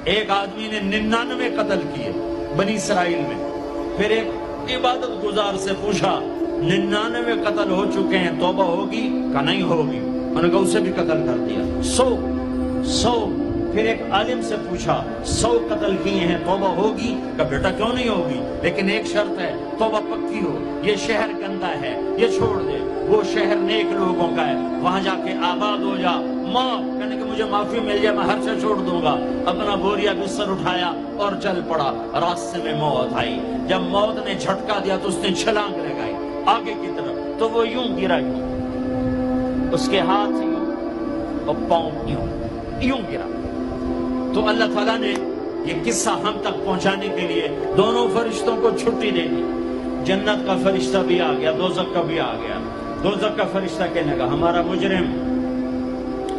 ایک آدمی نے 99 قتل کیے بنی اسرائیل میں. پھر ایک عبادت گزار سے پوچھا 99 قتل ہو چکے ہیں، توبہ ہوگی؟ کہ نہیں ہوگی. انہوں نے کہا اسے بھی قتل کر دیا. 100. پھر ایک عالم سے پوچھا 100 قتل کیے ہیں، توبہ ہوگی؟ کہ بیٹا کیوں نہیں ہوگی، لیکن ایک شرط ہے، توبہ پکی ہو. یہ شہر گندا ہے، یہ چھوڑ دے. وہ شہر نیک لوگوں کا ہے، وہاں جا کے آباد ہو جا. معاف کہنے کہ مجھے معافی مل جائے میں ہر سے چھوڑ دوں گا. اپنا بوریا بستر اٹھایا اور چل پڑا. راستے میں موت آئی. جب موت نے جھٹکا دیا تو اس نے چھلانگ لگائی آگے کی طرف، تو وہ یوں گرا، اس کے ہاتھ یوں اور پاؤں یوں گرا. تو اللہ تعالیٰ نے یہ قصہ ہم تک پہنچانے کے لیے دونوں فرشتوں کو چھٹی دے دی. جنت کا فرشتہ بھی آ گیا، دوزخ کا بھی آ گیا. دوزخ کا فرشتہ کہنے لگا ہمارا مجرم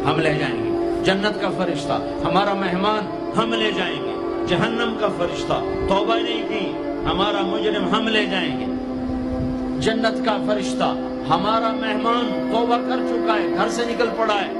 ہم لے جائیں گے. جنت کا فرشتہ ہمارا مہمان ہم لے جائیں گے. جہنم کا فرشتہ توبہ نہیں کی ہمارا مجرم ہم لے جائیں گے. جنت کا فرشتہ ہمارا مہمان توبہ کر چکا ہے، گھر سے نکل پڑا ہے،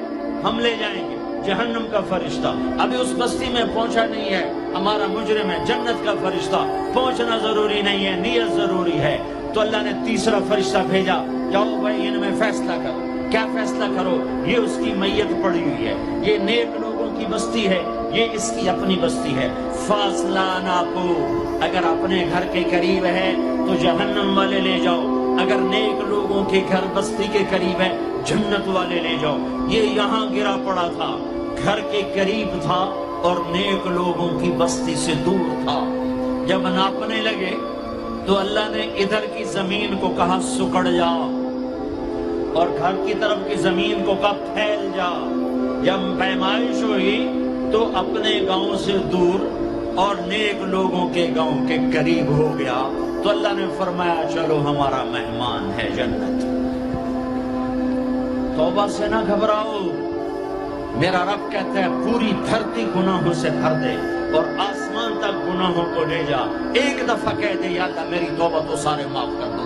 ہم لے جائیں گے. جہنم کا فرشتہ ابھی اس بستی میں پہنچا نہیں ہے، ہمارا مجرم ہے. جنت کا فرشتہ پہنچنا ضروری نہیں ہے، نیت ضروری ہے. تو اللہ نے تیسرا فرشتہ بھیجا، جاؤ بھائی ان میں فیصلہ کرو. کیا فیصلہ کرو؟ یہ اس کی میت پڑی ہوئی ہے، یہ نیک لوگوں کی بستی ہے، یہ اس کی اپنی بستی ہے. فاصلہ ناپو، اگر اپنے گھر کے قریب ہے تو جہنم والے لے جاؤ، اگر نیک لوگوں کے گھر بستی کے قریب ہے جنت والے لے جاؤ. یہ یہاں گرا پڑا تھا، گھر کے قریب تھا اور نیک لوگوں کی بستی سے دور تھا. جب ناپنے لگے تو اللہ نے ادھر کی زمین کو کہا سکڑ جا، اور گھر کی طرف کی زمین کو کہا پھیل جا. جب پیمائش ہوئی تو اپنے گاؤں سے دور اور نیک لوگوں کے گاؤں کے قریب ہو گیا. تو اللہ نے فرمایا چلو ہمارا مہمان ہے جنت. توبہ سے نہ گھبراؤ، میرا رب کہتا ہے پوری دھرتی گناہوں سے بھر دے اور آسمان تک گناہوں کو لے جا. ایک دفعہ کہہ دے یا اللہ میری توبہ تو سارے معاف کر دے.